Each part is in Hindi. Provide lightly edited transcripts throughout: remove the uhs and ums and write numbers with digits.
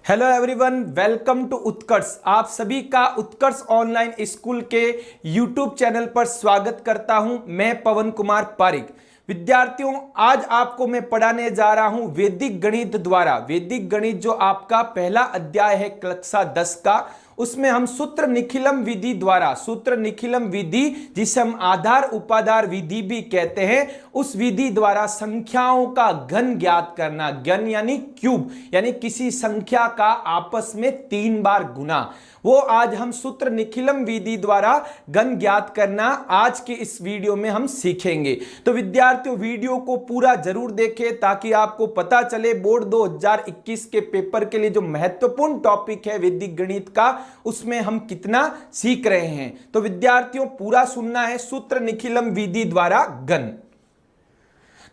हेलो एवरीवन, वेलकम टू उत्कर्ष। आप सभी का उत्कर्ष ऑनलाइन स्कूल के यूट्यूब चैनल पर स्वागत करता हूं। मैं पवन कुमार पारिक। विद्यार्थियों, आज आपको मैं पढ़ाने जा रहा हूं वैदिक गणित द्वारा। वैदिक गणित जो आपका पहला अध्याय है कक्षा 10 का, उसमें हम सूत्र निखिलम विधि द्वारा, सूत्र निखिलम विधि जिसे हम आधार उपाधार विधि भी कहते हैं, उस विधि द्वारा संख्याओं का घन ज्ञात करना। घन यानी क्यूब, यानी किसी संख्या का आपस में 3 बार गुना, वो आज हम सूत्र निखिलम विधि द्वारा घन ज्ञात करना आज के इस वीडियो में हम सीखेंगे। तो विद्यार्थियों, वीडियो को पूरा जरूर देखें ताकि आपको पता चले बोर्ड 2021 के पेपर के लिए जो महत्वपूर्ण टॉपिक है वैदिक गणित का, उसमें हम कितना सीख रहे हैं। तो विद्यार्थियों, पूरा सुनना है। सूत्र निखिलम विधि द्वारा घन।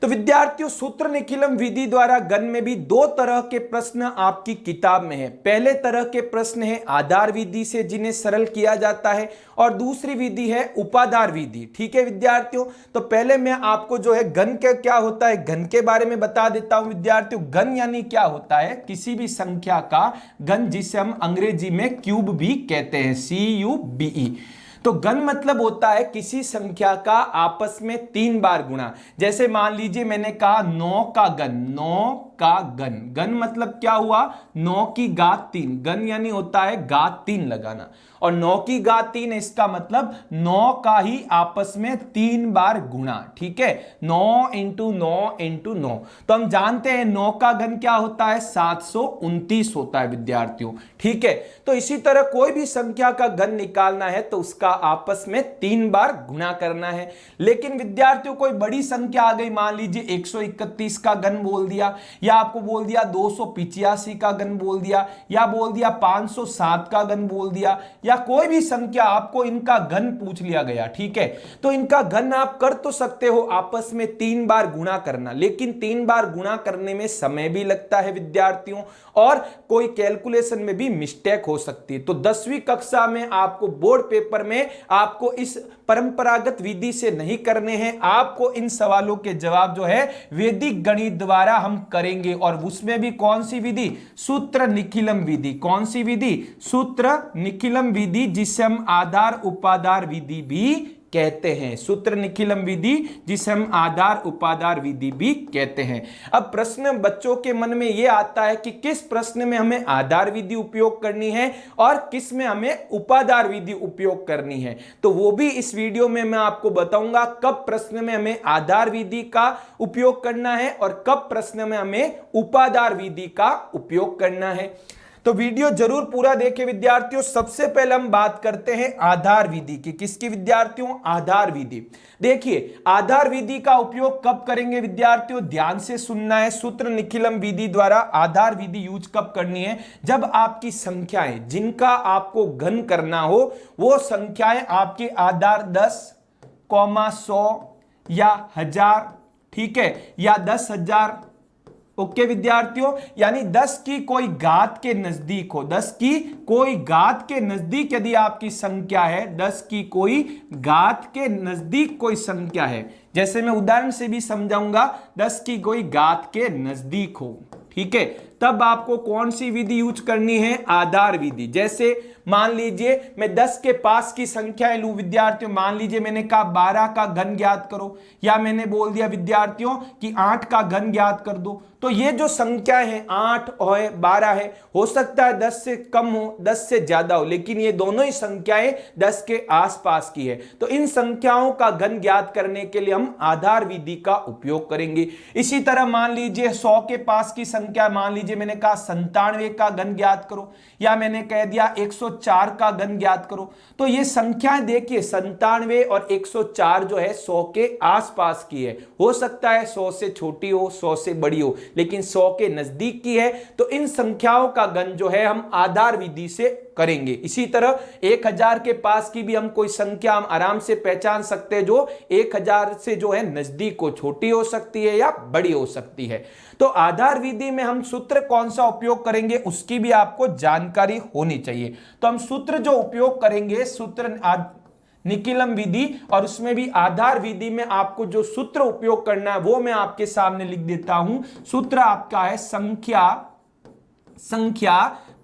तो विद्यार्थियों, सूत्र निखिलम विधि द्वारा घन में भी 2 तरह के प्रश्न आपकी किताब में है। पहले तरह के प्रश्न है आधार विधि से, जिन्हें सरल किया जाता है, और दूसरी विधि है उपाधार विधि। ठीक है विद्यार्थियों, तो पहले मैं आपको जो है घन के क्या होता है, घन के बारे में बता देता हूं। विद्यार्थियों, घन यानी क्या होता है, किसी भी संख्या का घन, जिसे हम अंग्रेजी में क्यूब भी कहते हैं, CUBE। तो घन मतलब होता है किसी संख्या का आपस में 3 बार गुणा। जैसे मान लीजिए मैंने कहा 9 का घन, 9 का घन। घन मतलब क्या हुआ, 9 की घात 3। घन यानी होता है घात 3 लगाना, और 9 की घात 3, इसका मतलब 9 का ही आपस में 3 बार गुणा। ठीक है, 9 इंटू 9 इंटू 9। तो हम जानते हैं 9 का घन क्या होता है, 729 होता है विद्यार्थियों। ठीक है, तो इसी तरह कोई भी संख्या का घन निकालना है तो उसका आपस में 3 बार गुणा करना है। लेकिन विद्यार्थियों, कोई बड़ी संख्या आ गई, मान लीजिए 131 का घन बोल दिया, या आपको बोल दिया 285 का घन बोल दिया, या बोल दिया 507 का घन बोल दिया, या कोई भी संख्या आपको इनका घन पूछ लिया गया। ठीक है, तो इनका घन आप कर तो सकते हो आपस में 3 बार गुणा करना, लेकिन 3 बार गुणा करने में समय भी लगता है विद्यार्थियों, और कोई कैलकुलेशन में भी मिस्टेक हो सकती है। तो 10वीं कक्षा में आपको बोर्ड पेपर में आपको इस परंपरागत विधि से नहीं करने हैं। आपको इन सवालों के जवाब जो है वैदिक गणित द्वारा हम करेंगे, और उसमें भी कौन सी विधि, सूत्र निखिलम विधि। कौन सी विधि, सूत्र निखिलम विधि, जिसे हम आधार उपाधार विधि भी कहते हैं। सूत्र निखिलम विधि जिसे हम आधार उपाधार विधि भी कहते हैं। अब प्रश्न बच्चों के मन में यह आता है कि किस प्रश्न में हमें आधार विधि उपयोग करनी है और किस में हमें उपाधार विधि उपयोग करनी है। तो वो भी इस वीडियो में मैं आपको बताऊंगा, कब प्रश्न में हमें आधार विधि का उपयोग करना है और कब प्रश्न में हमें उपाधार विधि का उपयोग करना है। तो वीडियो जरूर पूरा देखें विद्यार्थियों। सबसे पहले हम बात करते हैं आधार विधि की। किसकी विद्यार्थियों, आधार विधि। देखिए, आधार विधि का उपयोग कब करेंगे विद्यार्थियों, ध्यान से सुनना है। सूत्र निखिलम विधि द्वारा आधार विधि यूज कब करनी है, जब आपकी संख्याएं जिनका आपको घन करना हो, वो संख्याएं आपके आधार 10, 100 या 1000, ठीक है, या 10,000। ओके विद्यार्थियों, यानी 10 की कोई घात के नजदीक हो, 10 की कोई घात के नजदीक यदि आपकी संख्या है, 10 की कोई घात के नजदीक कोई संख्या है, जैसे मैं उदाहरण से भी समझाऊंगा, 10 की कोई घात के नजदीक हो, ठीक है, तब आपको कौन सी विधि यूज करनी है, आधार विधि। जैसे मान लीजिए मैं 10 के पास की संख्याएं लूं विद्यार्थियों, मान लीजिए मैंने कहा 12 का घन ज्ञात करो, या मैंने बोल दिया विद्यार्थियों कि 8 का घन ज्ञात कर दो। तो ये जो संख्याएं हैं 8 और 12 है, हो सकता है 10 से कम हो, 10 से ज्यादा हो, लेकिन ये दोनों ही संख्याएं 10 के आसपास की है। तो इन संख्याओं का घन ज्ञात करने के लिए हम आधार विधि का उपयोग करेंगे। इसी तरह मान लीजिए 100 के पास की संख्या, मान लीजिए मैंने कहा 97 का घन ज्ञात करो, या मैंने कह दिया 104 का घन ज्ञात करो। तो ये संख्याएं देखिए 97 और 104 जो है 100 के आसपास की है, हो सकता है 100 से छोटी हो, 100 से बड़ी हो, लेकिन 100 के नजदीक की है। तो इन संख्याओं का घन जो है हम आधार विधि से करेंगे। इसी तरह 1000 के पास की भी हम कोई संख्या हम आराम से पहचान सकते हैं जो 1000 से जो है नजदीक हो, छोटी हो सकती है या बड़ी हो सकती है। तो आधार विधि में हम सूत्र कौन सा उपयोग करेंगे उसकी भी आपको जानकारी होनी चाहिए। तो हम सूत्र जो उपयोग करेंगे, सूत्र निखिलम विधि, और उसमें भी आधार विधि में आपको जो सूत्र उपयोग करना है वो मैं आपके सामने लिख देता हूं। सूत्र आपका है संख्या संख्या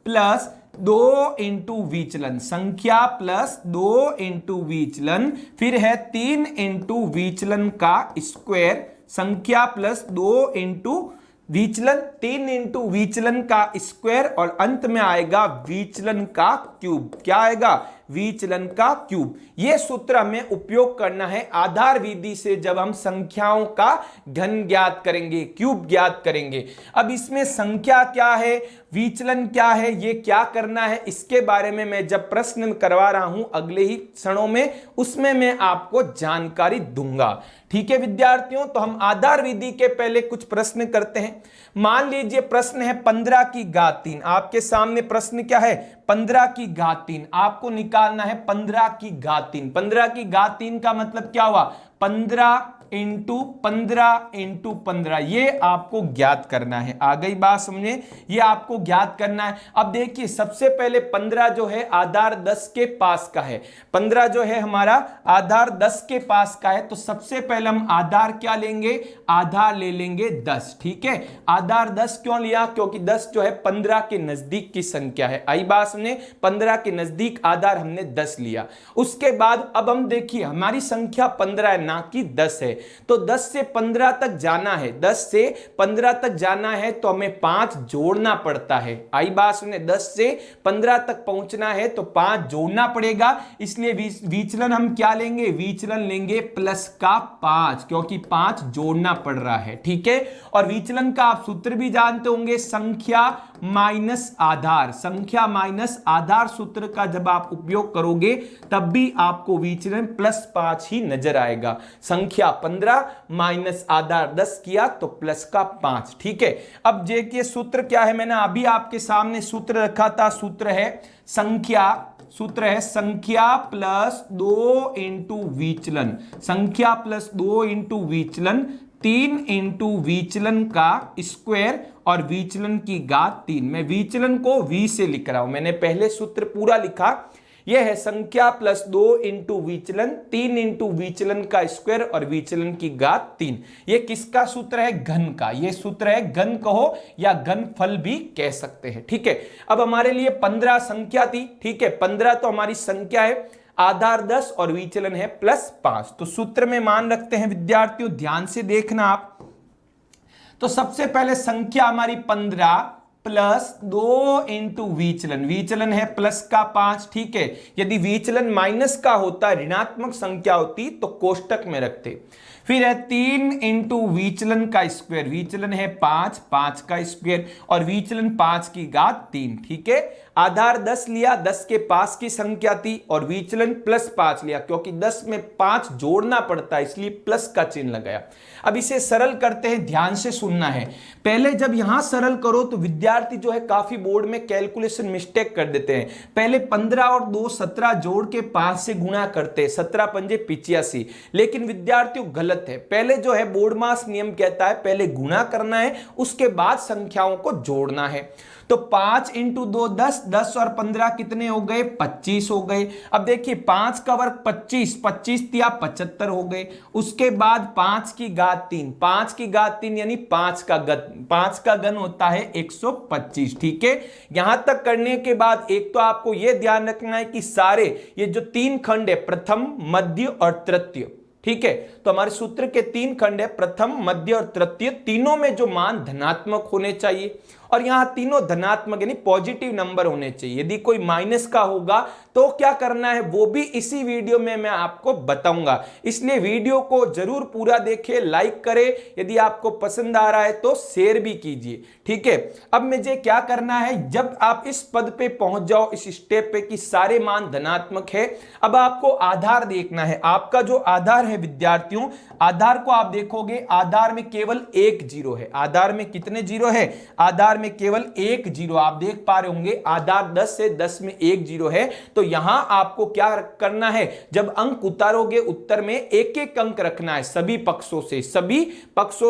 प्लस 2 इंटू विचलन, संख्या प्लस 2 इंटू विचलन, फिर है 3 इंटू विचलन का स्क्वायर, संख्या प्लस 2 इंटू विचलन, 3 इंटू विचलन का स्क्वायर, और अंत में आएगा विचलन का क्यूब। क्या आएगा? विचलन का क्यूब। यह सूत्र हमें उपयोग करना है आधार विधि से जब हम संख्याओं का घन ज्ञात करेंगे, क्यूब ज्ञात करेंगे। अब इसमें संख्या क्या है, विचलन क्या है, ये क्या करना है, इसके बारे में मैं जब प्रश्न करवा रहा हूं अगले ही क्षणों में, उसमें मैं आपको जानकारी दूंगा। ठीक है विद्यार्थियों, तो हम आधार विधि के पहले कुछ प्रश्न करते हैं। मान लीजिए प्रश्न है 15 की घात 3। आपके सामने प्रश्न क्या है? 15 की घात 3। आपको निकालना है 15 की घात 3। 15 की घात 3 का मतलब क्या हुआ? 15 इंटू 15 इंटू 15, ये आपको ज्ञात करना है। आ गई बात समझे? ये आपको ज्ञात करना है। अब देखिए सबसे पहले 15 जो है आधार 10 के पास का है। 15 जो है हमारा आधार 10 के पास का है, तो सबसे पहले हम आधार क्या लेंगे? आधार ले लेंगे 10। ठीक है, आधार 10 क्यों लिया? क्योंकि 10 जो है 15 के नजदीक की संख्या है। आई बात समझे? 15 के नजदीक आधार हमने 10 लिया। उसके बाद अब हम देखिए हमारी संख्या 15 है ना कि 10 है, तो 10 से 15 तक जाना है, 10 से 15 तक जाना है तो हमें 5 जोड़ना पड़ता है। आई बात सुने? 10 से 15 तक पहुंचना है तो 5 जोड़ना पड़ेगा, इसलिए विचलन हम क्या लेंगे? विचलन लेंगे प्लस का 5, क्योंकि 5 जोड़ना पड़ रहा है। ठीक है, और विचलन का आप सूत्र भी जानते होंगे, संख्या माइनस आधार। संख्या माइनस आधार सूत्र का जब आप उपयोग करोगे तब भी आपको विचलन प्लस 5 ही नजर आएगा। संख्या 15 माइनस आधार 10 किया तो प्लस का 5। ठीक है, अब देखिए सूत्र क्या है, मैंने अभी आपके सामने सूत्र रखा था। सूत्र है संख्या, सूत्र है संख्या प्लस 2 इंटू विचलन, संख्या प्लस 2 इंटू विचलन, 3 इंटू विचलन का स्क्वायर और विचलन की घात 3। मैं विचलन को v से लिख रहा हूं, मैंने पहले सूत्र पूरा लिखा। यह है संख्या प्लस 2 इंटू विचलन, 3 इंटू विचलन का स्क्वायर और विचलन की घात 3। ये किसका सूत्र है? घन का। ये सूत्र है, घन कहो या घनफल भी कह सकते हैं। ठीक है, अब हमारे लिए 15 संख्या थी। ठीक है, 15 तो हमारी संख्या है, आधार 10 और विचलन है प्लस 5। तो सूत्र में मान रखते हैं विद्यार्थियों, ध्यान से देखना आप। तो सबसे पहले संख्या हमारी 15 प्लस 2 इंटू विचलन, विचलन है प्लस का 5। ठीक है, यदि विचलन माइनस का होता, ऋणात्मक संख्या होती तो कोष्टक में रखते। फिर है 3 इंटू विचलन का स्क्वायर, विचलन है 5, 5 का स्क्वायर और विचलन 5 की घात 3। ठीक है, आधार 10 लिया, 10 के पास की संख्या थी और विचलन प्लस 5 लिया, क्योंकि 10 में 5 जोड़ना पड़ता है इसलिए प्लस का चिन्ह लगाया। अब इसे सरल करते हैं, ध्यान से सुनना है। पहले जब यहां सरल करो तो विद्यार्थी जो है काफी बोर्ड में कैलकुलेशन मिस्टेक कर देते हैं। पहले 15 और 2 17 जोड़ के 5 से गुणा करते, 17 पंजे 85, लेकिन विद्यार्थियों गलत है। पहले जो है बोर्ड मास नियम कहता है पहले गुणा करना है, उसके बाद संख्याओं को जोड़ना है। तो 5 इंटू 2 10, 10 और 15 कितने हो गए? 25 हो गए। अब देखिए 5 का वर्ग 25, 25 दिया 75 हो गए। उसके बाद 5 की घात 3, 5 की घात 3 यानी 5 का घन होता है 125। ठीक है, यहां तक करने के बाद एक तो आपको यह ध्यान रखना है कि सारे ये जो 3 खंड है, प्रथम मध्य और तृतीय। ठीक है, तो हमारे सूत्र के 3 खंड है, प्रथम मध्य और तृतीय, तीनों में जो मान धनात्मक होने चाहिए और यहां तीनों धनात्मक यानी पॉजिटिव नंबर होने चाहिए। यदि कोई माइनस का होगा तो क्या करना है वो भी इसी वीडियो में मैं आपको बताऊंगा, इसलिए वीडियो को जरूर पूरा देखें, लाइक करें, यदि आपको पसंद आ रहा है तो शेयर भी कीजिए। ठीक है, अब मुझे क्या करना है, जब आप इस पद पे पहुंच जाओ, इस स्टेप पे कि सारे मान धनात्मक है, अब आपको आधार देखना है। आपका जो आधार है विद्यार्थियों, आधार को आप देखोगे, आधार में केवल एक जीरो है। आधार में कितने जीरो है? आधार में केवल एक जीरो। आप देख पा रहे होंगे आधार 10 से 10 में एक जीरो है। तो यहां आपको क्या करना है, जब अंक उतारोगे उत्तर में एक एक अंक रखना है, सभी पक्षों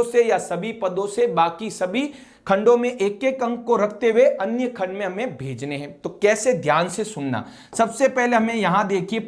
से या सभी पदों से, बाकी सभी खंडों में एक एक अंक को रखते हुए अन्य खंड में हमें भेजने हैं। तो कैसे, ध्यान से सुनना। सबसे पहले हमें यहां देखिए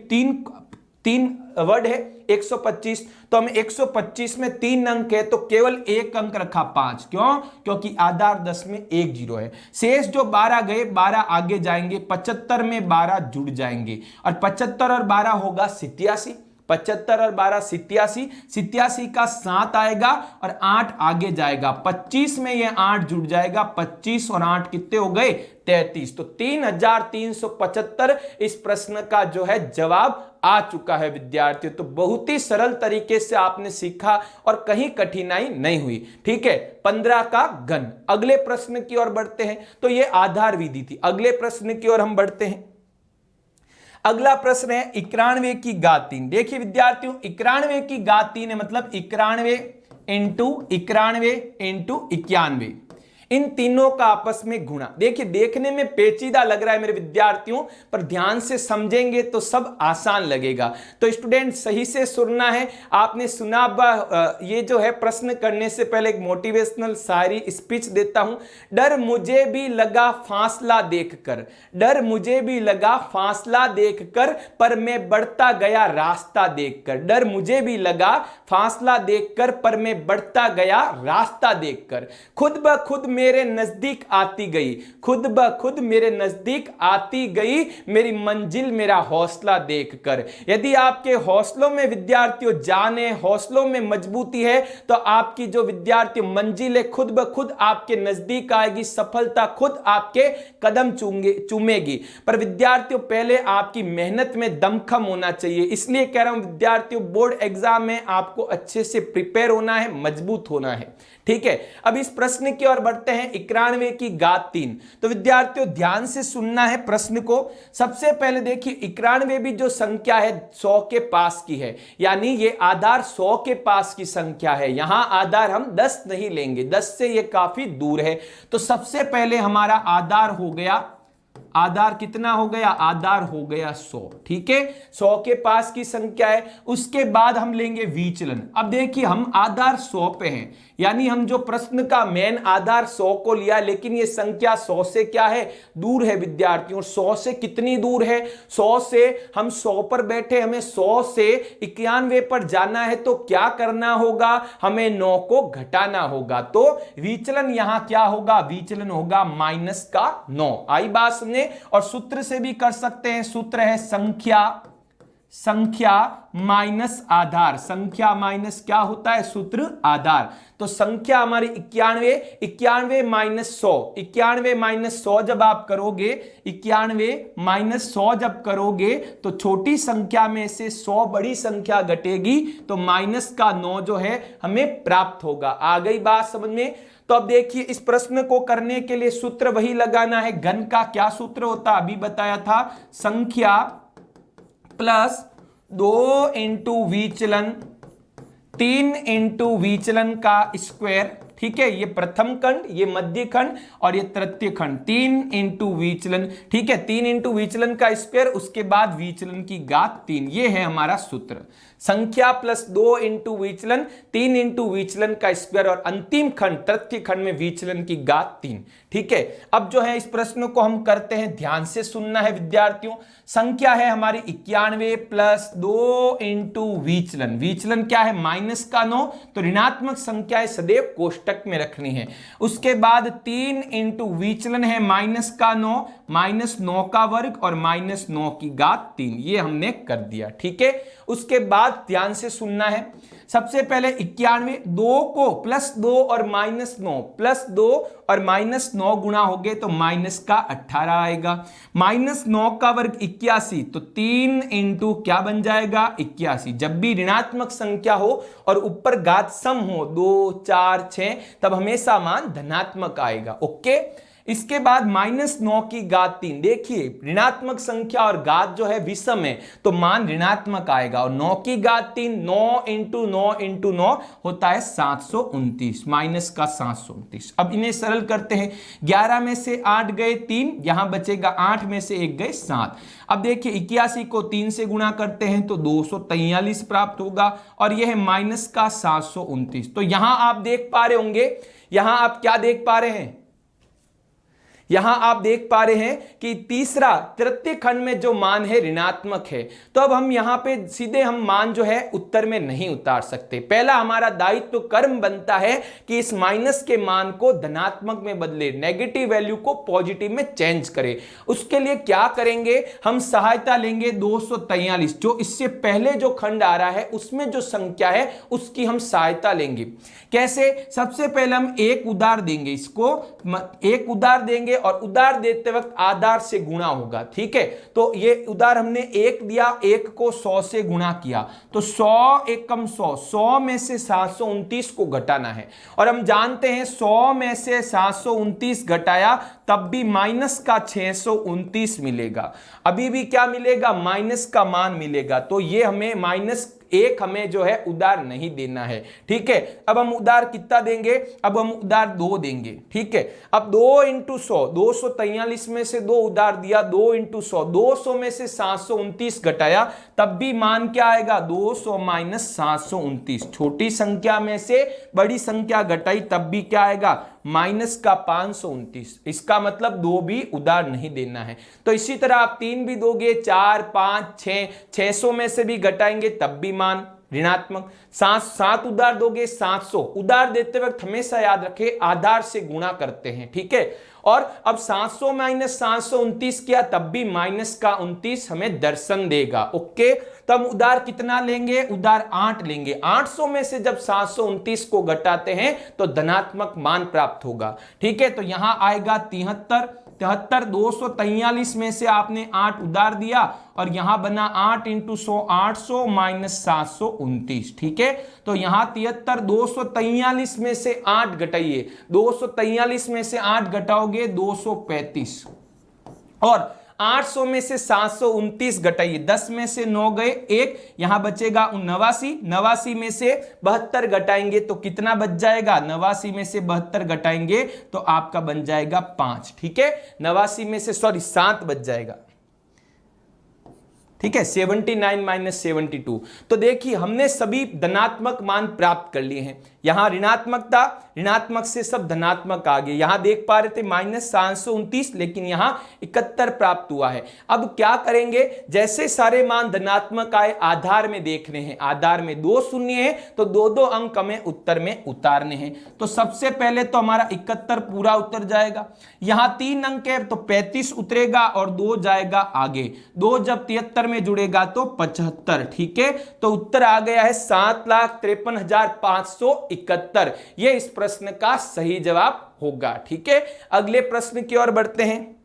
3 वर्ड है 125, तो हमें 125 में 3 अंक है तो केवल एक अंक रखा 5। क्यों? क्योंकि आधार 10 में एक जीरो है। शेष जो 12 गए 12 आगे जाएंगे, 75 में 12 जुड़ जाएंगे और 75 और 12 होगा 87। 75 और 12 87, 87 का 7 आएगा और 8 आगे जाएगा, 25 में ये 8 जुड़ जाएगा, 25 और 8 कितने हो गए 33। तो 3375 इस प्रश्न का जो है जवाब आ चुका है विद्यार्थियों। तो बहुत ही सरल तरीके से आपने सीखा और कहीं कठिनाई नहीं हुई। ठीक है, 15 का घन। अगले प्रश्न की ओर बढ़ते हैं। तो ये आधार विधि थी। अगले प्रश्न की ओर हम बढ़ते हैं। अगला प्रश्न है 91 की घात 3। देखिए विद्यार्थियों, 91 की घात 3 है मतलब 91 इंटू 91 इंटू 91, इन तीनों का आपस में गुणा। देखिए देखने में पेचीदा लग रहा है मेरे विद्यार्थियों, पर ध्यान से समझेंगे तो सब आसान लगेगा। तो स्टूडेंट सही से सुनना है। आपने सुना ये जो है प्रश्न करने से पहले एक मोटिवेशनल शायरी स्पीच देता हूं। डर मुझे भी लगा फासला देखकर, डर मुझे भी लगा फासला देखकर, पर मैं बढ़ता गया रास्ता देखकर। डर मुझे भी लगा फासला देखकर, पर मैं बढ़ता गया रास्ता देखकर। खुद ब खुद मेरे नजदीक आती गई, खुद ब खुद मेरे नजदीक आती गई, मेरी मंजिल मेरा हौसला देखकर। यदि आपके हौसलों में विद्यार्थियों जान है, हौसलों में मजबूती है, तो आपकी जो विद्यार्थियों मंजिल है खुद ब खुद आपके नजदीक आएगी, सफलता खुद आपके कदम चूमेगी। पर विद्यार्थियों पहले आपकी मेहनत में दमखम होना चाहिए। इसलिए कह रहा हूं विद्यार्थियों, बोर्ड एग्जाम में आपको अच्छे से प्रिपेयर होना है, मजबूत होना है। ठीक है, अब इस प्रश्न की ओर बढ़ते हैं। 91 की घात 3। तो विद्यार्थियों ध्यान से सुनना है प्रश्न को। सबसे पहले देखिए 91 भी जो संख्या है 100 के पास की है, यानी ये आधार 100 के पास की संख्या है। यहां आधार हम 10 नहीं लेंगे, 10 से ये काफी दूर है। तो सबसे पहले हमारा आधार हो गया, आधार कितना हो गया? आधार हो गया 100। ठीक है, 100 के पास की संख्या है। उसके बाद हम लेंगे विचलन। अब देखिए हम आधार 100 पे हैं, यानी हम जो प्रश्न का मेन आधार 100 को लिया, लेकिन ये संख्या 100 से क्या है? दूर है विद्यार्थियों। 100 से कितनी दूर है? 100 से हम 100 पर बैठे, हमें 100 से 91 पर जाना है, तो क्या करना होगा? हमें 9 को घटाना होगा। तो विचलन यहां क्या होगा? विचलन होगा माइनस का 9। आई बात समझे? और सूत्र से भी कर सकते हैं। सूत्र है संख्या माइनस आधार। संख्या माइनस क्या होता है? सूत्र आधार। तो संख्या हमारी 91 माइनस 100, 91 माइनस 100 जब आप करोगे, 91 माइनस 100 जब करोगे, तो छोटी संख्या में से 100 बड़ी संख्या घटेगी, तो माइनस का 9 जो है हमें प्राप्त होगा। आ गई बात समझ में? तो अब देखिए इस प्रश्न को करने के लिए सूत्र वही लगाना है। घन का क्या सूत्र होता? अभी बताया था, संख्या प्लस 2 इंटू विचलन, 3 इंटू विचलन का स्क्वायर। ठीक है, ये प्रथम खंड, ये मध्य खंड और ये तृतीय खंड। 3 इंटू विचलन। ठीक है, 3 इंटू विचलन का स्क्वायर, उसके बाद विचलन की घात 3। ये है हमारा सूत्र। संख्या प्लस 2 इंटू विचलन, 3 इंटू विचलन का स्क्वायर और अंतिम खंड तृतीय खंड में विचलन की घात 3। ठीक है, अब जो है इस प्रश्न को हम करते हैं, ध्यान से सुनना है विद्यार्थियों। संख्या है हमारी 91 प्लस 2 इंटू विचलन। विचलन क्या है? माइनस का 9, तो ऋणात्मक संख्याएं सदैव कोष्टक में रखनी है। उसके बाद 3 इंटू विचलन है माइनस का 9, माइनस 9 का वर्ग और माइनस 9 की घात 3। ये हमने कर दिया। ठीक है, उसके बाद ध्यान से सुनना है। सबसे पहले 91, 2 को प्लस 2 और माइनस 9, प्लस 2 और माइनस 9 गुणा हो गए तो माइनस का 18 आएगा। माइनस 9 का वर्ग 81, तो 3 इंटू क्या बन जाएगा? 81। जब भी ऋणात्मक संख्या हो और ऊपर घात सम हो 2, 4, 6, तब हमेशा मान धनात्मक आएगा। ओके, इसके बाद माइनस 9 की घात 3। देखिए ऋणात्मक संख्या और घात जो है विषम है, तो मान ऋणात्मक आएगा। और 9 की घात 3, 9 इंटू 9 इंटू 9 होता है 729, माइनस का 729। अब इन्हें सरल करते हैं। 11 में से 8 गए 3, यहां बचेगा 8 में से 1 गए 7। अब देखिए 81 को 3 से गुणा करते हैं तो 243 प्राप्त होगा, और यह है माइनस का 729। तो यहां आप देख पा रहे होंगे, यहां आप क्या देख पा रहे हैं? यहां आप देख पा रहे हैं कि तीसरा तृतीय खंड में जो मान है ऋणात्मक है, तो अब हम यहां पे सीधे हम मान जो है उत्तर में नहीं उतार सकते। पहला हमारा दायित्व कर्म बनता है कि इस माइनस के मान को धनात्मक में बदले, नेगेटिव वैल्यू को पॉजिटिव में चेंज करें। उसके लिए क्या करेंगे, हम सहायता लेंगे 243, जो इससे पहले जो खंड आ रहा है उसमें जो संख्या है उसकी हम सहायता लेंगे। कैसे, सबसे पहले हम एक उधार देंगे, इसको एक उधार देंगे और उधार देते वक्त आधार से गुणा होगा। ठीक है, तो ये उधार हमने एक दिया, एक को 100 से गुणा किया, तो 100 एकम 100, 100 में से 729 को घटाना है। और हम जानते हैं 100 में से 729 घटाया तब भी माइनस का 629 मिलेगा, अभी भी क्या मिलेगा, माइनस का मान मिलेगा। तो ये हमें माइनस एक हमें जो है उधार नहीं देना है। ठीक है, अब हम उधार कितना देंगे, अब हम उधार 2 देंगे। ठीक है, अब 2 इंटू 100, 243 में से 2 उधार दिया, 2 इंटू 100, 200 में से 729 घटाया तब भी मान क्या आएगा, 200 माइनस 729। छोटी संख्या में से बड़ी संख्या घटाई तब भी क्या आएगा, माइनस का 529। इसका मतलब 2 भी उधार नहीं देना है। तो इसी तरह आप 3 भी दोगे, 4, 5, 6, 600 में से भी घटाएंगे तब भी मान ऋणात्मक। 7 उधार दोगे, 700 उधार देते वक्त हमेशा याद रखें आधार से गुणा करते हैं। ठीक है, और अब 700 माइनस 729 किया तब भी माइनस का 29 हमें दर्शन देगा। ओके, तो हम उधार कितना लेंगे, उधार 8 लेंगे। 800 में से जब 729 को घटाते हैं तो धनात्मक मान प्राप्त होगा। ठीक है, तो यहां आएगा 73, 243 में से आपने 8 उधार दिया और यहां बना 8 इंटू 100, 800 माइनस 729। ठीक है, तो यहां 73, 243 में से 8 घटाइए, 243 में से 8 घटाओगे 235, और 800 में से 729 घटाइए, 10 में से 9 गए, 1 यहां बचेगा 89, 89 में से 72 घटाएंगे तो कितना बच जाएगा, 89 में से 72 घटाएंगे तो आपका बन जाएगा 5। ठीक है, 89 में से 7 बच जाएगा। ठीक है, 79 माइनस 72। तो देखिए हमने सभी धनात्मक मान प्राप्त कर लिए हैं। यहां ऋणात्मक था, ऋणात्मक से सब धनात्मक आ गए। यहां देख पा रहे थे माइनस 729, लेकिन यहां 71 प्राप्त हुआ है। अब क्या करेंगे, जैसे सारे मान धनात्मक आए आधार में देखने हैं, आधार में 2 शून्य है तो 2-2 अंक हमें उत्तर में उतारने हैं। तो सबसे पहले तो हमारा 71 पूरा उतर जाएगा, यहां 3 अंक है तो 35 उतरेगा और 2 जाएगा आगे, 2 जब 73 में जुड़ेगा तो 75। ठीक है, तो उत्तर आ गया है 7,53,571। यह इस प्रश्न का सही जवाब होगा। ठीक है, अगले प्रश्न की ओर बढ़ते हैं।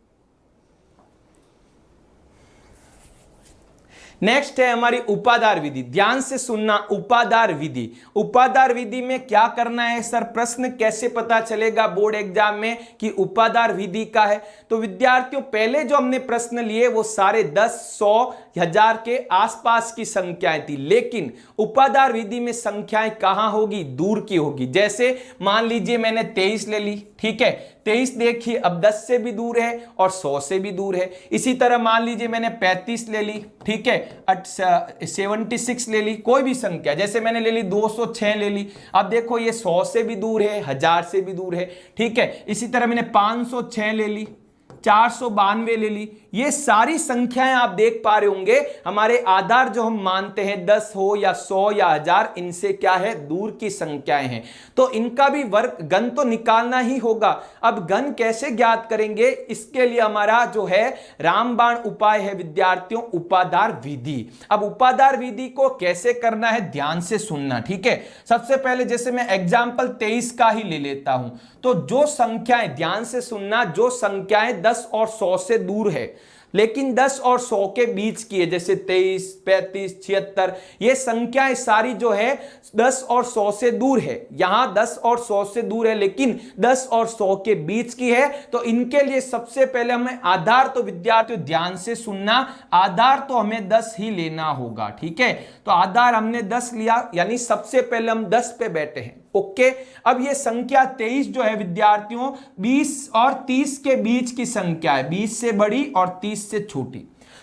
नेक्स्ट है हमारी उपादार विधि। ध्यान से सुनना, उपादार विधि। उपादार विधि में क्या करना है सर, प्रश्न कैसे पता चलेगा बोर्ड एग्जाम में कि उपादार विधि का है। तो विद्यार्थियों पहले जो हमने प्रश्न लिए वो सारे 10, 100, 1000 के आसपास की संख्याएं थी, लेकिन उपादार विधि में संख्याएं कहां होगी, दूर की होगी। जैसे मान लीजिए मैंने 23 ले ली, ठीक है, 23 देखिए अब 10 से भी दूर है और 100 से भी दूर है। इसी तरह मान लीजिए मैंने 35 ले ली, ठीक है, 76 ले ली, कोई भी संख्या, जैसे मैंने ले ली 206 ले ली, अब देखो ये 100 से भी दूर है, 1000 से भी दूर है। ठीक है, इसी तरह मैंने 506 ले ली, 492 ले ली। ये सारी संख्याएं आप देख पा रहे होंगे, हमारे आधार जो हम मानते हैं 10 हो या 100 या 1000, इनसे क्या है, दूर की संख्याएं हैं। तो इनका भी वर्ग घन तो निकालना ही होगा। अब घन कैसे ज्ञात करेंगे, इसके लिए हमारा जो है रामबाण उपाय है विद्यार्थियों, उपादार विधि। अब उपादार विधि को कैसे करना है, ध्यान से सुनना। ठीक है, सबसे पहले जैसे मैं एग्जाम्पल 23 का ही ले लेता हूं, तो जो संख्याएं, ध्यान से सुनना, जो संख्याएं 10 और 100 से दूर है लेकिन 10 और 100 के बीच की है, जैसे 23, 35, 76, ये संख्याएं सारी जो है 10 और 100 से दूर है। यहां 10 और 100 से दूर है लेकिन 10 और 100 के बीच की है, तो इनके लिए सबसे पहले हमें आधार, तो विद्यार्थियों ध्यान से सुनना, आधार तो हमें 10 ही लेना होगा। ठीक है, तो आधार हमने 10 लिया, यानी सबसे पहले हम 10 पे बैठे हैं। ओके, अब ये संख्या 23 जो है विद्यार्थियों 20 और 30 के बीच की संख्या है, 20 से बड़ी और 30 से छोटी।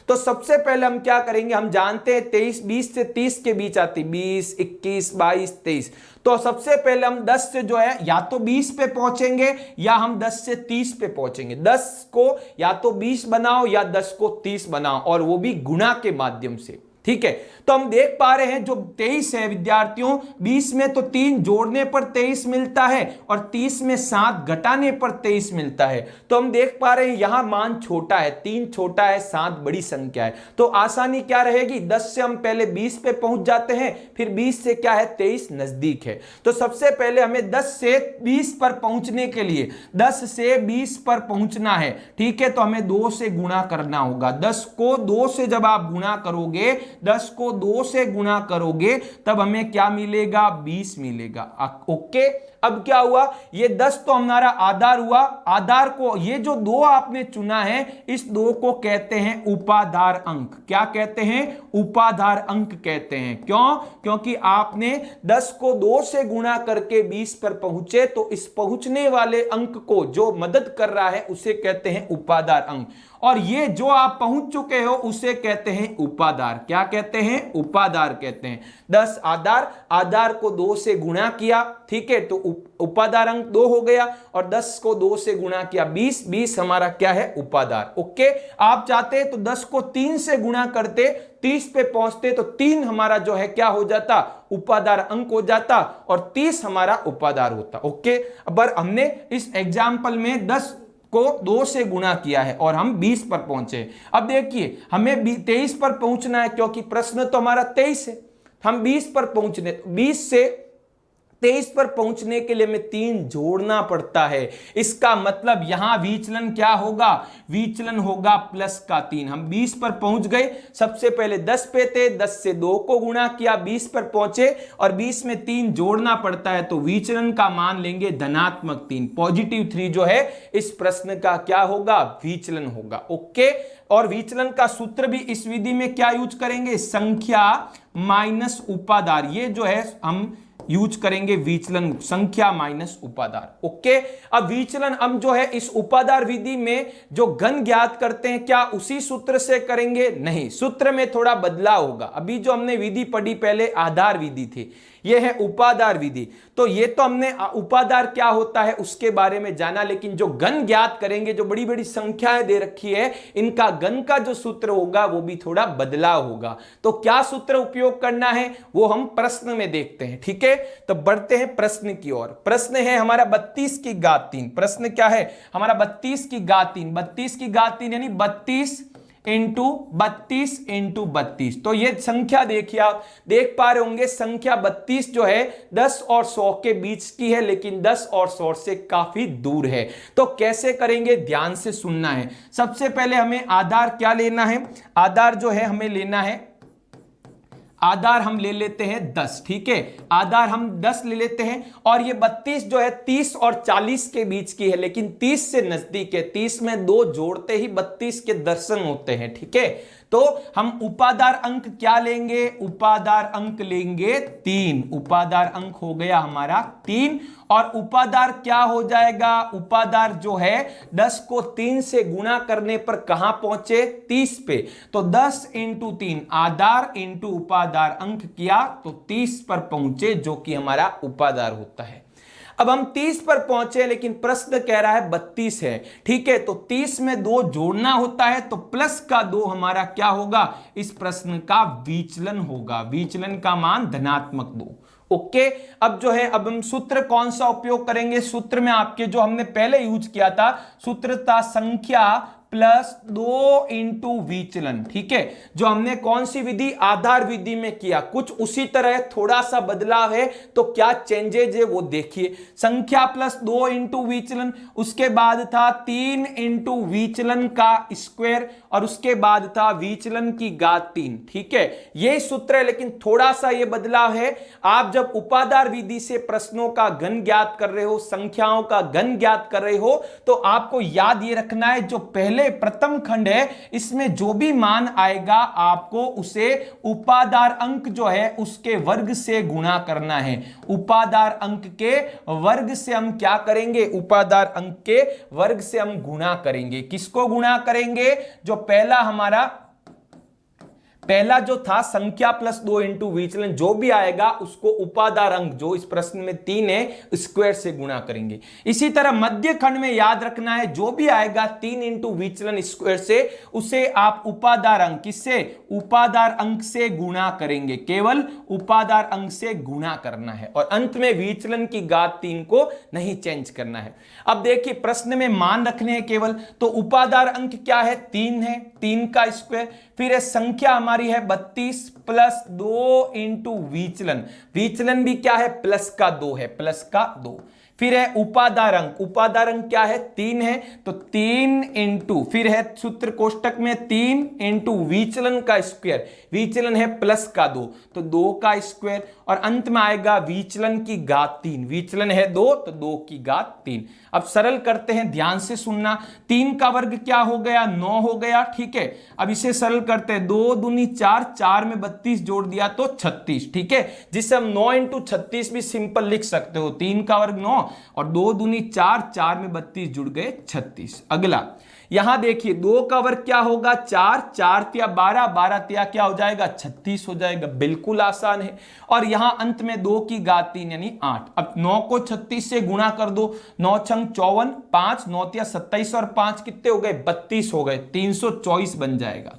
तो सबसे पहले हम क्या करेंगे, हम जानते हैं 23 20 से 30 के बीच आती, 20 21 22 23। तो सबसे पहले हम 10 से जो है या तो 20 पे पहुंचेंगे या हम 10 से 30 पे पहुंचेंगे। 10 को या तो 20 बनाओ या 10 को 30 बनाओ, और वो भी गुणा के माध्यम से। ठीक है, तो हम देख पा रहे हैं जो 23 है विद्यार्थियों, 20 में तो 3 जोड़ने पर 23 मिलता है और 30 में 7 घटाने पर 23 मिलता है। तो हम देख पा रहे हैं यहां मान छोटा है, 3 छोटा है, 7 बड़ी संख्या है। तो आसानी क्या रहेगी, 10 से हम पहले 20 पे पहुंच जाते हैं, फिर 20 से क्या है 23 नजदीक है। तो सबसे पहले हमें 10 से 20 पर पहुंचने के लिए 10 से 20 पर पहुंचना है। ठीक है, तो हमें 2 से गुणा करना होगा। 10 को 2 से जब आप गुणा करोगे, 10 को 2 से गुणा करोगे, तब हमें क्या मिलेगा, 20 मिलेगा। ओके, अब क्या हुआ, ये 10 तो हमारा आधार हुआ। आधार को, ये जो 2 आपने चुना है, इस 2 को कहते हैं उपाधार अंक। क्या कहते हैं, उपाधार अंक कहते हैं। क्यों, क्योंकि आपने 10 को 2 से गुणा करके 20 पर पहुंचे, तो इस पहुंचने वाले अंक को जो मदद कर रहा है उसे कहते हैं उपाधार अंक, और ये जो आप पहुंच चुके हो उसे कहते हैं उपाधार। क्या कहते हैं, उपाधार कहते हैं। 10 आधार, आधार को 2 से गुणा किया, ठीक है, तो उपाधार अंक 2 हो गया, और 10 को 2 से गुणा किया 20, 20 हमारा क्या है, उपाधार। ओके, आप चाहते तो 10 को 3 से गुणा करते, 30 पे पहुंचते, तो 3 हमारा जो है क्या हो जाता, उपाधार अंक हो जाता, और 30 हमारा उपाधार होता। ओके, अब हमने इस एग्जाम्पल में 10 को 2 से गुणा किया है और हम 20 पर पहुंचे। अब देखिए हमें 23 पर पहुंचना है, क्योंकि प्रश्न तो हमारा 23 है। हम 20 पर पहुंचने, 20 से 23 पर पहुंचने के लिए हमें 3 जोड़ना पड़ता है। इसका मतलब यहां विचलन क्या होगा, विचलन होगा प्लस का 3। हम 20 पर पहुंच गए, सबसे पहले 10 पे थे, 10 से 2 को गुणा किया, 20 पर पहुंचे, और 20 में 3 जोड़ना पड़ता है, तो विचलन का मान लेंगे धनात्मक 3। पॉजिटिव 3 जो है इस प्रश्न का क्या होगा, विचलन होगा। ओके, और विचलन का सूत्र भी इस विधि में क्या यूज करेंगे, संख्या माइनस उपाधार। ये जो है हम यूज करेंगे विचलन, संख्या माइनस उपाधार। ओके, अब विचलन हम जो है इस उपाधार विधि में जो घन ज्ञात करते हैं, क्या उसी सूत्र से करेंगे, नहीं, सूत्र में थोड़ा बदलाव होगा। अभी जो हमने विधि पढ़ी पहले आधार विधि थी, यह है उपाधार विधि। तो ये तो हमने उपाधार क्या होता है उसके बारे में जाना, लेकिन जो घन ज्ञात करेंगे, जो बड़ी बड़ी संख्याएं दे रखी है, इनका घन का जो सूत्र होगा वो भी थोड़ा बदलाव होगा। तो क्या सूत्र उपयोग करना है वो हम प्रश्न में देखते हैं। ठीक है, तो बढ़ते हैं प्रश्न की ओर। प्रश्न है हमारा 32 की घात 3। प्रश्न क्या है हमारा, 32 की घात 3। 32 की घात 3 यानी 32 इंटू 32 इंटू 32। तो ये संख्या देखिए, आप देख पा रहे होंगे, संख्या 32 जो है 10 और 100 के बीच की है, लेकिन 10 और 100 से काफी दूर है। तो कैसे करेंगे, ध्यान से सुनना है। सबसे पहले हमें आधार क्या लेना है, आधार जो है हमें लेना है, आधार हम ले लेते हैं 10। ठीक है, आधार हम 10 ले लेते हैं, और ये 32 जो है 30 और 40 के बीच की है, लेकिन 30 से नजदीक है। 30 में 2 जोड़ते ही 32 के दर्शन होते हैं। ठीक है, तो हम उपाधार अंक क्या लेंगे, उपाधार अंक लेंगे 3। उपाधार अंक हो गया हमारा 3, और उपाधार क्या हो जाएगा, उपाधार जो है 10 को 3 से गुणा करने पर कहां पहुंचे, 30 पे। तो 10 इंटू 3 आधार इंटू उपाधार अंक किया तो 30 पर पहुंचे, जो कि हमारा उपाधार होता है। अब हम 30 पर पहुंचे, लेकिन प्रश्न कह रहा है 32 है। ठीक है, तो 30 में 2 जोड़ना होता है, तो प्लस का 2 हमारा क्या होगा, इस प्रश्न का विचलन होगा। विचलन का मान धनात्मक 2। ओके, अब जो है, अब हम सूत्र कौन सा उपयोग करेंगे, सूत्र में आपके जो हमने पहले यूज किया था, सूत्र था संख्या प्लस 2 इंटू विचलन। ठीक है, जो हमने कौन सी विधि, आधार विधि में किया, कुछ उसी तरह थोड़ा सा बदलाव है। तो क्या चेंजेज है वो देखिए, संख्या प्लस 2 इंटू विचलन, उसके बाद था 3 इंटू विचलन का स्क्वायर, और उसके बाद था विचलन की घात 3। ठीक है, ये सूत्र है, लेकिन थोड़ा सा ये बदलाव है। आप जब उपाधार विधि से प्रश्नों का घन ज्ञात कर रहे हो, संख्याओं का घन ज्ञात कर रहे हो, तो आपको याद ये रखना है, जो पहले प्रथम खंड है, इसमें जो भी मान आएगा आपको उसे उपाधार अंक जो है उसके वर्ग से गुणा करना है। उपाधार अंक के वर्ग से हम क्या करेंगे, उपाधार अंक के वर्ग से हम गुणा करेंगे। किसको गुणा करेंगे, जो पहला हमारा पहला जो था संख्या प्लस 2 इंटू विचलन, जो भी आएगा उसको उपादार अंक जो इस प्रश्न में 3 है स्क्वायर से गुणा करेंगे। इसी तरह मध्य खंड में याद रखना है, जो भी आएगा 3 इंटू विचलन स्क्वायर से, उसे आप उपादार अंक, किससे, उपादार अंक से गुणा करेंगे, केवल उपादार अंक से गुणा करना है और अंत में विचलन की घात 3 को नहीं चेंज करना है। अब देखिए प्रश्न में मान रखने हैं केवल, तो उपादार अंक क्या है, 3 है, 3 का स्क्वायर, फिर है संख्या हमारी है 32 प्लस 2 इंटू विचलन, विचलन भी क्या है, प्लस का 2 है, प्लस का 2, फिर है उपादार अंक, उपादार अंक क्या है, 3 है, तो 3 इंटू, फिर है सूत्र कोष्टक में 3 इंटू विचलन का स्क्वायर, विचलन है प्लस का 2, तो 2 का स्क्वायर, और अंत में आएगा विचलन की घात 3, विचलन है 2 तो 2 की घात 3। अब सरल करते हैं, ध्यान से सुनना, 3 का वर्ग क्या हो गया, 9 हो गया, ठीक है। अब इसे सरल करते हैं, 2 दूनी 4, 4 में 32 जोड़ दिया तो 36, ठीक है, जिसे हम 9 इंटू 36 भी सिंपल लिख सकते हो, 3 का वर्ग 9 और 2 दूनी 4, 4 में 32 जुड़ गए 36। अगला यहां देखिए 2 का वर्ग क्या होगा, 4, 4 तिया 12, 12 तिया क्या हो जाएगा, 36 हो जाएगा, बिल्कुल आसान है। और यहां अंत में 2 की घात 3 यानी 8। अब 9 को 36 से गुणा कर दो, 9 छंग 54, 5 9 तिया 27 और 5 कितने हो गए, 32 हो गए, 324 बन जाएगा।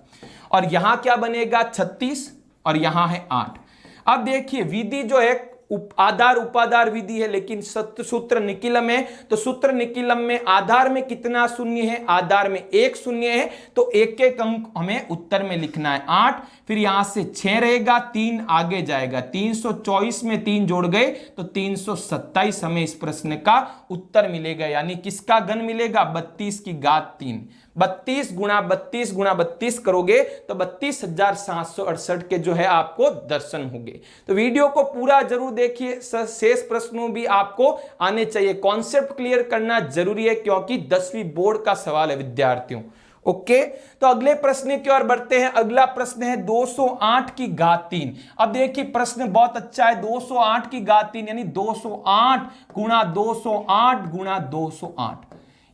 और यहां क्या बनेगा, 36 और यहां है 8। अब देखिए विधि जो है आधार उपादार विधि है, लेकिन सूत्र निकिलम है, तो सूत्र निकिलम में आधार में कितना शून्य है, आधार में 1 शून्य है, तो एक एक अंक हमें उत्तर में लिखना है, 8, फिर यहां से 6 रहेगा, 3 आगे जाएगा, 324 में 3 जोड़ गए तो 327 हमें इस प्रश्न का उत्तर मिलेगा, यानी किसका घन मिलेगा, 32 की घात 3। 32 गुणा 32 गुणा 32 करोगे तो 32,768 के जो है आपको दर्शन होंगे। तो वीडियो को पूरा जरूर देखिए, शेष प्रश्नों भी आपको आने चाहिए, कॉन्सेप्ट क्लियर करना जरूरी है क्योंकि 10वीं बोर्ड का सवाल है विद्यार्थियों। ओके, तो अगले प्रश्न की ओर बढ़ते हैं। अगला प्रश्न है 208 की घात 3। अब देखिए प्रश्न बहुत अच्छा है, 208 की घात 3 यानी 208 गुणा 208 गुणा 208,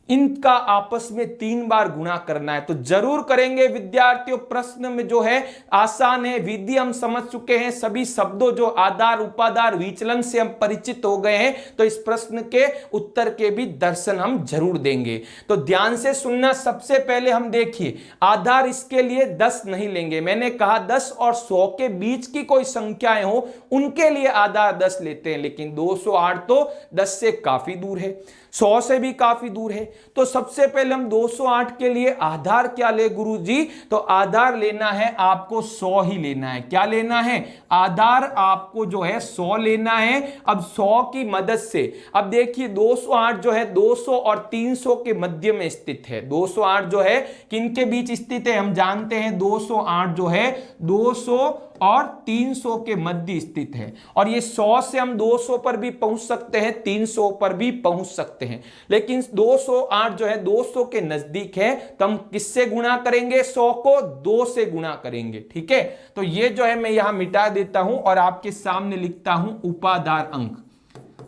इनका आपस में 3 बार गुणा करना है, तो जरूर करेंगे विद्यार्थियों। प्रश्न में जो है आसान है, विधि हम समझ चुके हैं, सभी शब्दों जो आधार उपादार विचलन से हम परिचित हो गए हैं, तो इस प्रश्न के उत्तर के भी दर्शन हम जरूर देंगे। तो ध्यान से सुनना, सबसे पहले हम देखिए आधार इसके लिए 10 नहीं लेंगे, मैंने कहा 10 और 100 के बीच की कोई संख्याएं हो उनके लिए आधार 10 लेते हैं, लेकिन 208 तो 10 से काफी दूर है, 100 से भी काफी दूर है। तो सबसे पहले हम 208 के लिए आधार क्या ले गुरुजी, तो आधार लेना है आपको 100 ही लेना है। क्या लेना है, आधार आपको जो है 100 लेना है। अब 100 की मदद से, अब देखिए 208 जो है 200 और 300 के मध्य में स्थित है। 208 जो है किनके बीच स्थित है, हम जानते हैं 208 जो है 200 और 300 के मध्य स्थित है, और ये 100 से हम 200 पर भी पहुंच सकते हैं, 300 पर भी पहुंच सकते हैं, लेकिन 208 जो है 200 के नजदीक है, तो हम किससे गुणा करेंगे, 100 को 2 से गुणा करेंगे, ठीक है। तो ये जो है मैं यहां मिटा देता हूं और आपके सामने लिखता हूं उपादार अंक।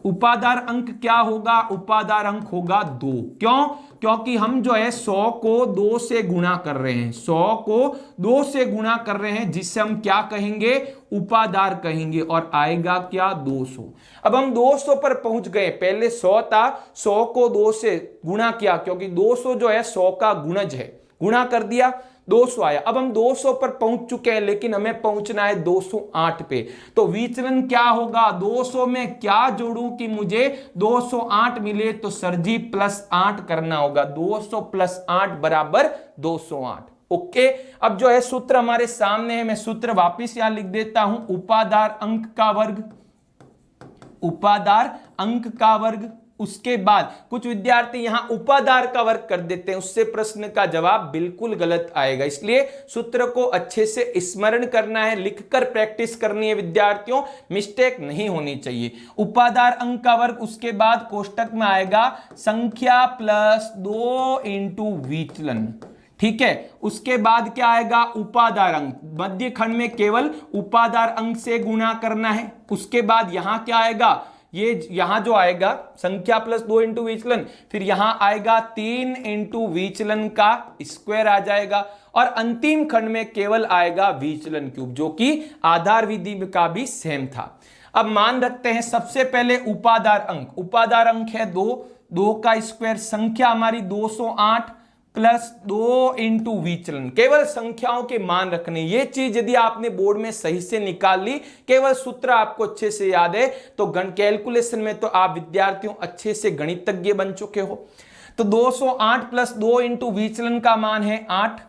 उपादार अंक क्या होगा, उपादार अंक होगा 2। क्यों, क्योंकि हम जो है 100 को 2 से गुणा कर रहे हैं, 100 को 2 से गुणा कर रहे हैं, जिससे हम क्या कहेंगे, उपादार कहेंगे, और आएगा क्या, 200। अब हम 200 पर पहुंच गए, पहले 100 था, 100 को 2 से गुणा किया, क्योंकि 200 जो है 100 का गुणज है, गुणा कर दिया, 200 आया। अब हम 200 पर पहुंच चुके हैं, लेकिन हमें पहुंचना है 208 पे, तो विचलन क्या होगा, 200 में क्या जोड़ूं कि मुझे 208 मिले, तो सर जी +8 करना होगा, 200 + 8 बराबर 208। ओके, अब जो है सूत्र हमारे सामने है, मैं सूत्र वापिस यहां लिख देता हूं, उपादार अंक का वर्ग, उपादार अंक का वर्ग, उसके बाद कुछ विद्यार्थी यहां उपादार का वर्ग कर देते हैं, उससे प्रश्न का जवाब बिल्कुल गलत आएगा, इसलिए सूत्र को अच्छे से स्मरण करना है, लिखकर प्रैक्टिस करनी है विद्यार्थियों, मिस्टेक नहीं होनी चाहिए। उपादार अंक का वर्ग, उसके बाद कोष्टक में आएगा संख्या प्लस 2 इंटू विचलन, ठीक है। उसके बाद क्या आएगा, उपादार अंक, मध्य खंड में केवल उपादार अंक से गुणा करना है। उसके बाद यहां क्या आएगा, ये यहां जो आएगा संख्या प्लस 2 इंटू विचलन, फिर यहां आएगा 3 इंटू विचलन का स्क्वायर आ जाएगा, और अंतिम खंड में केवल आएगा विचलन क्यूब, जो कि आधार विधि का भी सेम था। अब मान रखते हैं सबसे पहले उपादार अंक, उपादार अंक है 2, 2 का स्क्वायर, संख्या हमारी 208 प्लस 2 इंटू विचलन, केवल संख्याओं के मान रखने। ये चीज यदि आपने बोर्ड में सही से निकाल ली, केवल सूत्र आपको अच्छे से याद है, तो कैलकुलेशन में तो आप विद्यार्थियों अच्छे से गणितज्ञ बन चुके हो। तो 208 प्लस 2 इंटू विचलन का मान है 8,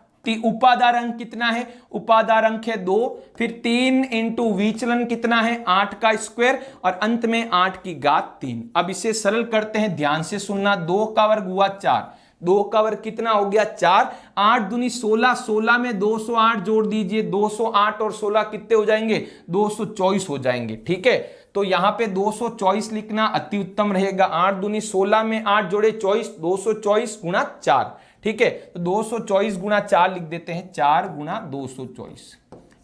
उपादार अंक कितना है, उपादार अंक है 2, फिर 3 इंटू विचलन कितना है 8 का स्क्वायर, और अंत में 8 की घात 3। अब इसे सरल करते हैं, ध्यान से सुनना। 2 का वर्ग हुआ 4, 2 का वर्ग कितना हो गया 4, 8 दूनी 16, 16 में 208 जोड़ दीजिए, 208 और 16 कितने हो जाएंगे 224 हो जाएंगे। ठीक है, तो यहां पे 224 लिखना अति उत्तम रहेगा। 8 दूनी 16 में 8 जोड़े 24, 224 गुणा 4। ठीक है, तो 224 गुणा 4 लिख देते हैं, 4 गुणा 224।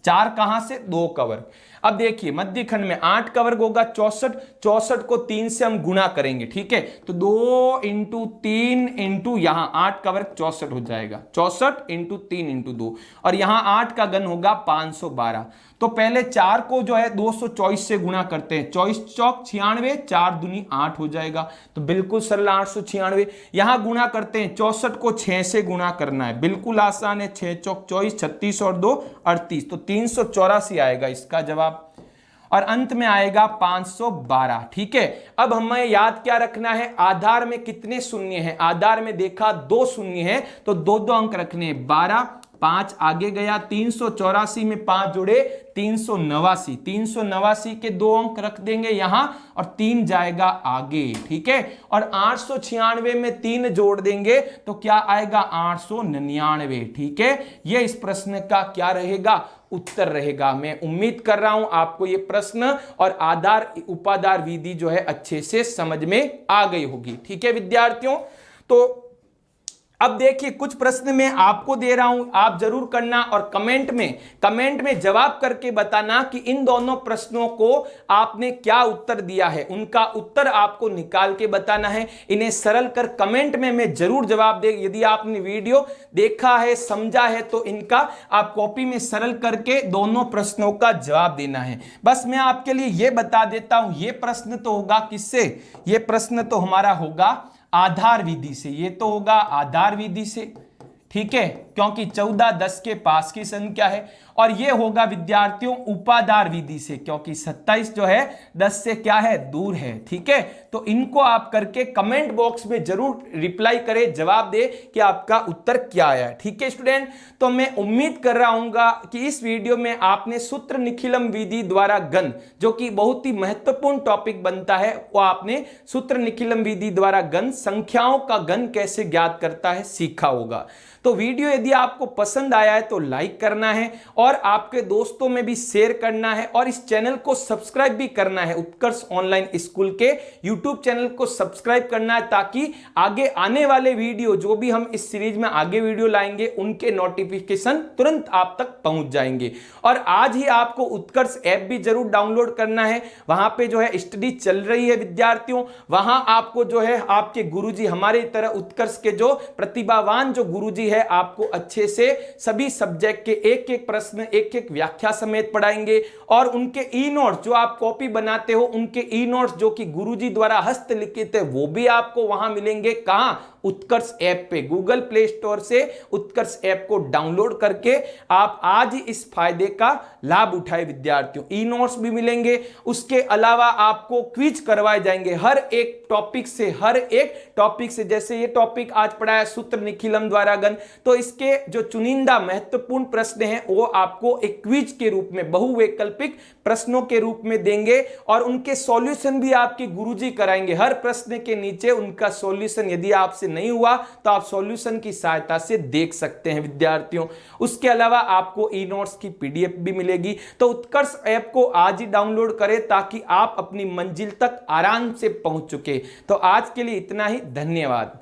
4 कहां से, 2 का वर्ग। अब देखिए मध्य खंड में 8 का वर्ग होगा 64, 64 को 3 से हम गुणा करेंगे। ठीक है, तो 2 इंटू 3 इंटू यहां 8 का वर्ग 64 हो जाएगा, 64 इंटू 3 इंटू 2, और यहां 8 का घन होगा 512। तो पहले 4 को जो है 224 से गुणा करते हैं, 24 चौक 96, 4 दूनी 8 हो जाएगा, तो बिल्कुल सरल 896। यहां गुणा करते हैं, 64 को 6 से गुणा करना है, बिल्कुल आसान है, 6 चौक 24, 36 और 2 38, तो 384 आएगा इसका जवाब, और अंत में आएगा 512। ठीक है, अब हमें याद क्या रखना है, आधार में कितने शून्य हैं, आधार में देखा 2 शून्य हैं, तो 2 अंक रखने हैं, 12, 5 आगे गया, 384 में 5 जोड़े 389, 389 के 2 अंक रख देंगे यहां, और 3 जाएगा आगे। ठीक है, और 896 में 3 जोड़ देंगे तो क्या आएगा 899। ठीक है, यह इस प्रश्न का क्या रहेगा, उत्तर रहेगा। मैं उम्मीद कर रहा हूं आपको यह प्रश्न और आधार उपादार विधि जो है अच्छे से समझ में आ गई होगी। ठीक है विद्यार्थियों, तो अब देखिए कुछ प्रश्न मैं आपको दे रहा हूं, आप जरूर करना, और कमेंट में जवाब करके बताना कि इन दोनों प्रश्नों को आपने क्या उत्तर दिया है, उनका उत्तर आपको निकाल के बताना है। इन्हें सरल कर कमेंट में मैं जरूर जवाब दे। यदि आपने वीडियो देखा है, समझा है, तो इनका आप कॉपी में सरल करके दोनों प्रश्नों का जवाब देना है। बस मैं आपके लिए यह बता देता हूं, यह प्रश्न तो होगा किससे, यह प्रश्न तो हमारा होगा आधार विधि से, ये तो होगा आधार विधि से। ठीक है, क्योंकि 14 10 के पास की संख्या है, और ये होगा विद्यार्थियों उपादार विधि से, क्योंकि 27 जो है 10 से क्या है, दूर है। ठीक है, तो इनको आप करके कमेंट बॉक्स में जरूर रिप्लाई करें, जवाब दे कि आपका उत्तर क्या आया है। ठीक है स्टूडेंट, तो मैं उम्मीद कर रहा हूंगा कि इस वीडियो में आपने सूत्र निखिलम विधि द्वारा घन, जो कि बहुत ही महत्वपूर्ण टॉपिक बनता है, वो आपने सूत्र निखिलम विधि द्वारा घन, संख्याओं का घन कैसे ज्ञात करता है, सीखा होगा। तो वीडियो यदि आपको पसंद आया है तो लाइक करना है, और आपके दोस्तों में भी शेयर करना है, और इस चैनल को सब्सक्राइब भी करना है। उत्कर्ष ऑनलाइन स्कूल के यूट्यूब चैनल को सब्सक्राइब करना है, ताकि आगे आने वाले वीडियो, जो भी हम इस सीरीज में आगे वीडियो लाएंगे, उनके नोटिफिकेशन तुरंत आप तक पहुंच जाएंगे। और आज ही आपको उत्कर्ष ऐप भी जरूर डाउनलोड करना है, वहां पे जो है स्टडी चल रही है विद्यार्थियों, वहां आपको जो है आपके गुरुजी, हमारे तरह उत्कर्ष के जो प्रतिभावान जो गुरुजी है, आपको अच्छे से सभी सब्जेक्ट के एक एक प्रश्न, एक एक व्याख्या समेत पढ़ाएंगे, और उनके ई नोट्स जो आप कॉपी बनाते हो, उनके ई नोट्स जो कि गुरुजी द्वारा हस्तलिखित है, वो भी आपको वहां मिलेंगे। कहां, उत्कर्ष ऐप पे, गूगल प्ले स्टोर से उत्कर्ष ऐप को डाउनलोड करके आप आज ही इस फायदे का लाभ उठाए विद्यार्थियों। ई नोट्स भी मिलेंगे, उसके अलावा आपको क्विज करवाए जाएंगे हर एक टॉपिक से, जैसे ये टॉपिक आज पढ़ा है सूत्र निखिलम द्वारा घन, तो इसके जो चुनिंदा महत्वपूर्ण प्रश्न हैं वो आपको एक क्विज के रूप में, बहुवैकल्पिक प्रश्नों के रूप में देंगे, और उनके सॉल्यूशन भी आपके गुरुजी कराएंगे। हर प्रश्न के नीचे उनका सॉल्यूशन, यदि आपसे नहीं हुआ तो आप सॉल्यूशन की सहायता से देख सकते हैं विद्यार्थियों। उसके अलावा आपको ई नोट्स की पीडीएफ भी मिलेगी। तो उत्कर्ष ऐप को आज ही डाउनलोड करें, ताकि आप अपनी मंजिल तक आराम से पहुंच चुके। तो आज के लिए इतना ही, धन्यवाद।